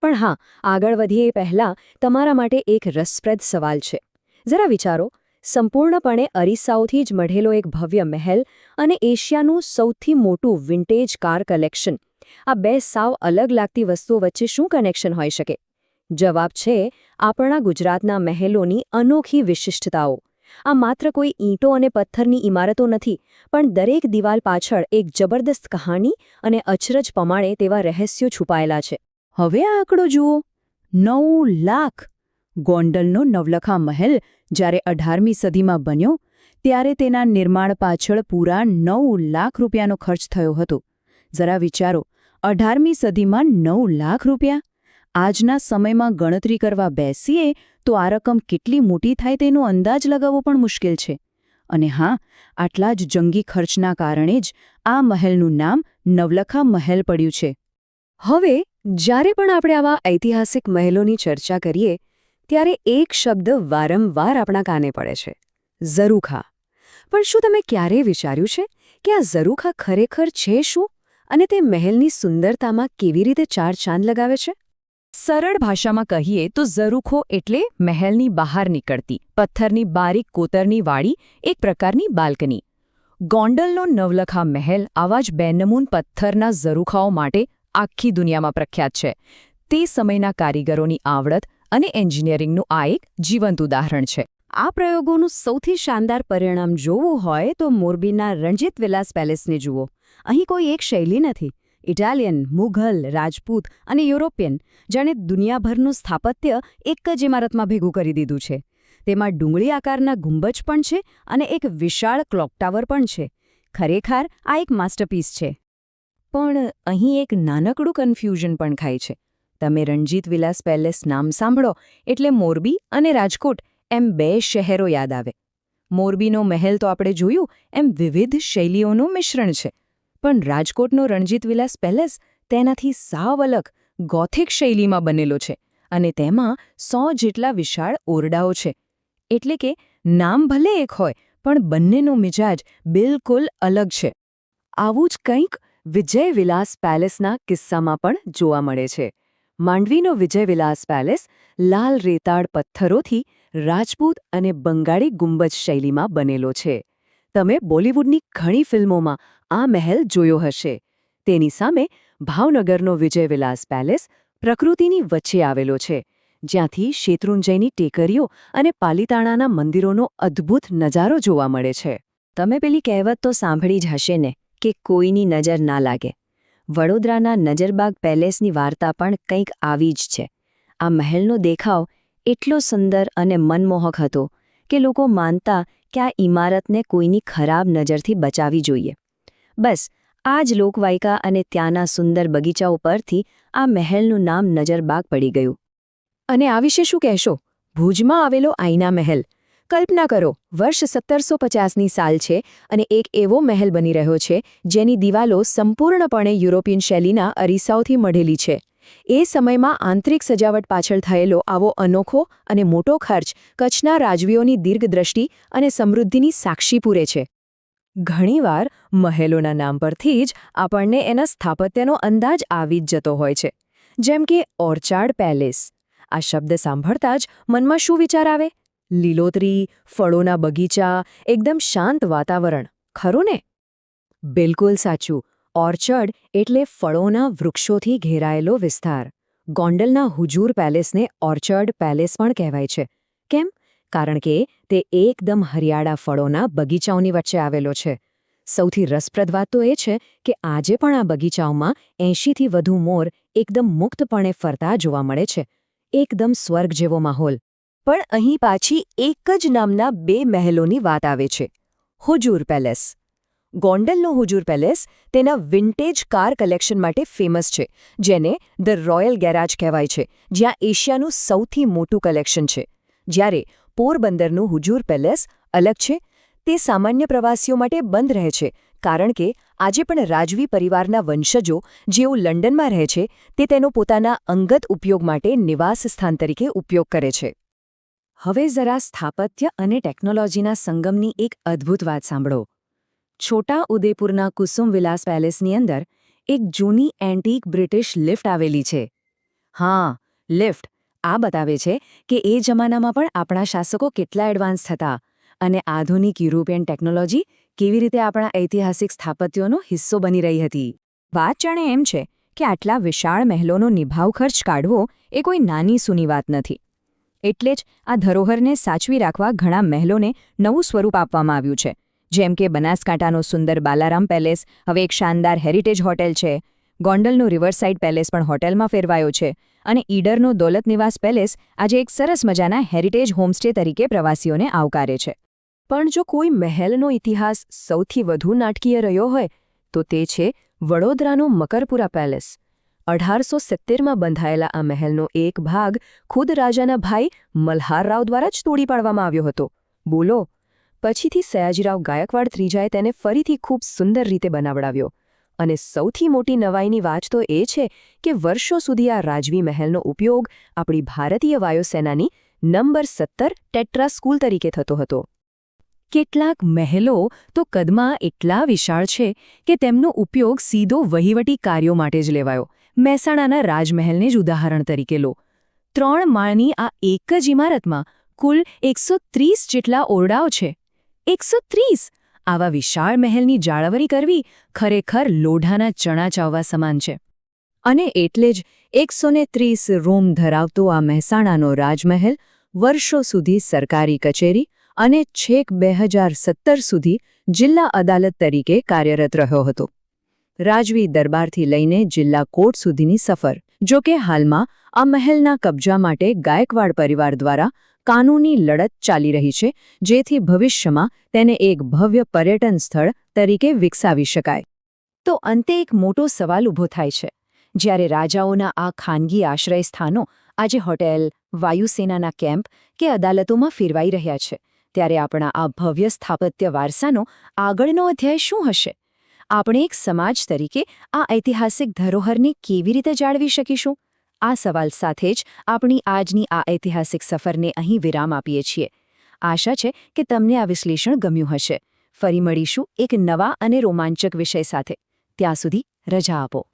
પણ હા, આગળ વધીએ એ પહેલાં તમારા માટે એક રસપ્રદ સવાલ છે. જરા વિચારો, સંપૂર્ણપણે અરીસાઓથી જ મઢેલો એક ભવ્ય મહેલ અને એશિયાનું સૌથી મોટું વિન્ટેજ કાર કલેક્શન. આ બે સાવ અલગ લાગતી વસ્તુઓ વચ્ચે શું કનેક્શન હોઈ શકે? જવાબ છે આપણા ગુજરાતના મહેલોની અનોખી વિશિષ્ટતાઓ. આ માત્ર કોઈ ઈંટો અને પથ્થરની ઇમારતો નથી, પણ દરેક દિવાલ પાછળ એક જબરદસ્ત કહાની અને અચરજ પમાડે તેવા રહસ્યો છુપાયેલા છે. હવે આ આંકડો જુઓ, 9 લાખ! ગોંડલનો નવલખા મહેલ જ્યારે 18મી સદીમાં બન્યો ત્યારે તેના નિર્માણ પાછળ પૂરા 9 લાખ રૂપિયાનો ખર્ચ થયો હતો. જરા વિચારો, 18મી સદીમાં 9 લાખ રૂપિયા! આજના સમયમાં ગણતરી કરવા બેસીએ તો આ રકમ કેટલી મોટી થાય તેનો અંદાજ લગાવવો પણ મુશ્કેલ છે. અને હા, આટલા જ જંગી ખર્ચના કારણે જ આ મહેલનું નામ નવલખા મહેલ પડ્યું છે. હવે જ્યારે પણ આપણે આવા ઐતિહાસિક મહેલોની ચર્ચા કરીએ, ત્યારે એક શબ્દ વારંવાર આપણા કાને પડે છે: ઝરૂખા. પણ શું તમે ક્યારેય વિચાર્યું છે કે આ ઝરૂખા ખરેખર છે શું, અને તે મહેલની સુંદરતામાં કેવી રીતે ચાર ચાંદ લગાવે છે? સરળ ભાષામાં કહીએ તો ઝરૂખો એટલે મહેલની બહાર નીકળતી પથ્થરની બારીક કોતરની વાળી એક પ્રકારની બાલ્કની. ગોંડલનો નવલખા મહેલ આવા જ બેનમૂન પથ્થરના ઝરૂખાઓ માટે આખી દુનિયામાં પ્રખ્યાત છે. તે સમયના કારીગરોની આવડત અને એન્જિનિયરિંગનું આ એક જીવંત ઉદાહરણ છે. આ પ્રયોગોનું સૌથી શાનદાર પરિણામ જોવું હોય તો મોરબીના રણજીત વિલાસ પેલેસને જુઓ. અહીં કોઈ એક શૈલી નથી. ઇટાલિયન, મુઘલ, રાજપૂત અને યુરોપિયન, જાણે દુનિયાભરનું સ્થાપત્ય એક જ ઇમારતમાં ભેગું કરી દીધું છે. તેમાં ડુંગળી આકારના ગુંબજ પણ છે અને એક વિશાળ ક્લોક ટાવર પણ છે. ખરેખર આ એક માસ્ટરપીસ છે. પણ અહીં એક નાનકડું કન્ફ્યુઝન પણ ખાય છે. તમે રણજીત વિલાસ પેલેસ નામ સાંભળો એટલે મોરબી અને રાજકોટ એમ બે શહેરો યાદ આવે. મોરબીનો મહેલ તો આપણે જોયું એમ વિવિધ શૈલીઓનું મિશ્રણ છે. પણ રાજકોટનો રણજીત વિલાસ પેલેસ તેનાથી સાવ અલગ ગોથિક શૈલીમાં બનેલો છે અને તેમાં 100 જેટલા વિશાળ ઓરડાઓ છે. એટલે કે નામ ભલે એક હોય, પણ બંનેનો મિજાજ બિલકુલ અલગ છે. આવું જ કંઈક વિજય વિલાસ પેલેસના કિસ્સામાં પણ જોવા મળે છે. માંડવીનો વિજય વિલાસ પેલેસ લાલ રેતાળ પથ્થરોથી રાજપૂત અને બંગાળી ગુંબજ શૈલીમાં બનેલો છે. તમે બોલિવૂડની ઘણી ફિલ્મોમાં આ મહેલ જોયો હશે. તેની સામે ભાવનગરનો વિજય વિલાસ પેલેસ પ્રકૃતિની વચ્ચે આવેલો છે, જ્યાંથી શેત્રુંજયની ટેકરીઓ અને પાલીતાણાના મંદિરોનો અદ્ભુત નજારો જોવા મળે છે. તમે પેલી કહેવત તો સાંભળી જ હશે ને કે કોઈની નજર ના લાગે. વડોદરાના નજરબાગ પેલેસની વાર્તા પણ કંઈક આવી જ છે. આ મહેલનો દેખાવ એટલો સુંદર અને મનમોહક હતો કે લોકો માનતા કે આ ઇમારતને કોઈની ખરાબ નજરથી બચાવવી જોઈએ. બસ આ જ લોકવાયકા અને ત્યાંના સુંદર બગીચાઓ પરથી આ મહેલનું નામ નજરબાગ પડી ગયું. અને આ વિશે શું કહેશો? ભુજમાં આવેલો આઈના મહેલ. કલ્પના કરો, વર્ષ 1750ની સાલ છે અને એક એવો મહેલ બની રહ્યો છે જેની દિવાલો સંપૂર્ણપણે યુરોપિયન શૈલીના અરીસાઓથી મઢેલી છે. એ સમયમાં આંતરિક સજાવટ પાછળ થયેલો આવો અનોખો અને મોટો ખર્ચ કચ્છના રાજવીઓની દીર્ઘદ્રષ્ટિ અને સમૃદ્ધિની સાક્ષી પૂરે છે. ઘણીવાર મહેલોના નામ પરથી જ આપણને એના સ્થાપત્યનો અંદાજ આવી જ જતો હોય છે. જેમ કે ઓર્ચાર્ડ પેલેસ. આ શબ્દ સાંભળતા જ મનમાં શું વિચાર આવે? લીલોતરી, ફળોના બગીચા, એકદમ શાંત વાતાવરણ. ખરું ને? બિલકુલ સાચું. ઓર્ચર્ડ એટલે ફળોના વૃક્ષોથી ઘેરાયેલો વિસ્તાર. ગોંડલના હુજૂર પેલેસને ઓર્ચર્ડ પેલેસ પણ કહેવાય છે. કેમ? કારણ કે તે એકદમ હરિયાળા ફળોના બગીચાઓની વચ્ચે આવેલો છે. સૌથી રસપ્રદ વાત તો એ છે કે આજે પણ આ બગીચાઓમાં 80થી વધુ મોર એકદમ મુક્તપણે ફરતા જોવા મળે છે. એકદમ સ્વર્ગ જેવો માહોલ. પણ અહીં પાછી એક જ નામના બે મહેલોની વાત આવે છે. હુજૂર પેલેસ. ગોંડલનો હુજૂર પેલેસ તેના વિન્ટેજ કાર કલેક્શન માટે ફેમસ છે, જેને ધ રોયલ ગેરાજ કહેવાય છે, જ્યાં એશિયાનું સૌથી મોટું કલેક્શન છે. જ્યારે પોરબંદરનું હુજૂર પેલેસ અલગ છે. તે સામાન્ય પ્રવાસીઓ માટે બંધ રહે છે, કારણ કે આજે પણ રાજવી પરિવારના વંશજો જેઓ લંડનમાં રહે છે તે તેનો પોતાના અંગત ઉપયોગ માટે નિવાસ સ્થાન તરીકે ઉપયોગ કરે છે. હવે જરા સ્થાપત્ય અને ટેકનોલોજીના સંગમની એક અદ્ભુત વાત સાંભળો. છોટા ઉદેપુરના કુસુમ વિલાસ પેલેસની અંદર એક જૂની એન્ટીક બ્રિટિશ લિફ્ટ આવેલી છે. હા, લિફ્ટ. આ બતાવે છે કે એ જમાનામાં પણ આપણા શાસકો કેટલા એડવાન્સ થતા અને આધુનિક યુરોપિયન ટેકનોલોજી કેવી રીતે આપણા ઐતિહાસિક સ્થાપત્યોનો હિસ્સો બની રહી હતી. વાત જાણે એમ છે કે આટલા વિશાળ મહેલોનો નિભાવ ખર્ચ કાઢવો એ કોઈ નાની સૂની વાત નથી. એટલે જ આ ધરોહરને સાચવી રાખવા ઘણા મહેલોને નવું સ્વરૂપ આપવામાં આવ્યું છે. જેમ કે બનાસકાંઠાનો સુંદર બાલારામ પેલેસ હવે એક શાનદાર હેરિટેજ હોટેલ છે. ગોંડલનો રિવરસાઇડ પેલેસ પણ હોટેલમાં ફેરવાયો છે. અને ઈડરનો દોલત નિવાસ પેલેસ આજે એક સરસ મજાના હેરિટેજ હોમસ્ટે તરીકે પ્રવાસીઓને આવકારે છે. પણ જો કોઈ મહેલનો ઇતિહાસ સૌથી વધુ નાટકીય રહ્યો હોય તો તે છે વડોદરાનો મકરપુરા પેલેસ. 1870માં બંધાયેલા આ મહેલનો એક ભાગ ખુદ રાજાના ભાઈ મલ્હારરાવ દ્વારા જ તોડી પાડવામાં આવ્યો હતો. બોલો. પછીથી સયાજીરાવ ગાયકવાડ ત્રીજાએ તેને ફરીથી ખૂબ સુંદર રીતે બનાવડાવ્યો. અને સૌથી મોટી નવાઈની વાત તો એ છે કે વર્ષો સુધી આ રાજવી મહેલનો ઉપયોગ આપણી ભારતીય વાયુસેનાની નંબર 17 ટેટ્રા સ્કૂલ તરીકે થતો હતો. કેટલાક મહેલો તો કદમાં એટલા વિશાળ છે કે તેમનો ઉપયોગ સીધો વહીવટી કાર્યો માટે જ લેવાયો. મહેસાણાના રાજમહેલને જ ઉદાહરણ તરીકે લો. 3 માળની આ એક જ ઇમારતમાં કુલ 130 જેટલા ઓરડાઓ છે. 130! આવા વિશાળ મહેલની જાળવણી કરવી ખરેખર લોઢાના ચણા ચાવવા સમાન છે. અને એટલે જ 130 રૂમ ધરાવતો આ મહેસાણાનો રાજમહેલ વર્ષો સુધી સરકારી કચેરી અને છેક 2017 સુધી જિલ્લા અદાલત તરીકે કાર્યરત રહ્યો હતો. રાજવી દરબારથી લઈને જિલ્લા કોર્ટ સુધીની સફર. જો કે હાલમાં આ મહેલના કબજા માટે ગાયકવાડ પરિવાર દ્વારા કાનૂની લડત ચાલી રહી છે, જેથી ભવિષ્યમાં તેને એક ભવ્ય પર્યટન સ્થળ તરીકે વિકસાવી શકાય. તો અંતે એક મોટો સવાલ ઊભો થાય છે. જ્યારે રાજાઓના આ ખાનગી આશ્રય સ્થાનો આજે હોટેલ, વાયુસેનાના કેમ્પ કે અદાલતોમાં ફેરવાઈ રહ્યા છે, ત્યારે આપણા આ ભવ્ય સ્થાપત્ય વારસાનો આગળનો અધ્યાય શું હશે? આપણે એક સમાજ તરીકે આ ઐતિહાસિક ધરોહરને કેવી રીતે જાળવી શકીશું? આ સવાલ સાથે જ આપણી આજની આ ઐતિહાસિક સફરને અહીં વિરામ આપીએ છીએ. આશા છે કે તમને આ વિશ્લેષણ ગમ્યું હશે. ફરી મળીશું એક નવા અને રોમાંચક વિષય સાથે. ત્યાં સુધી રજા આપો.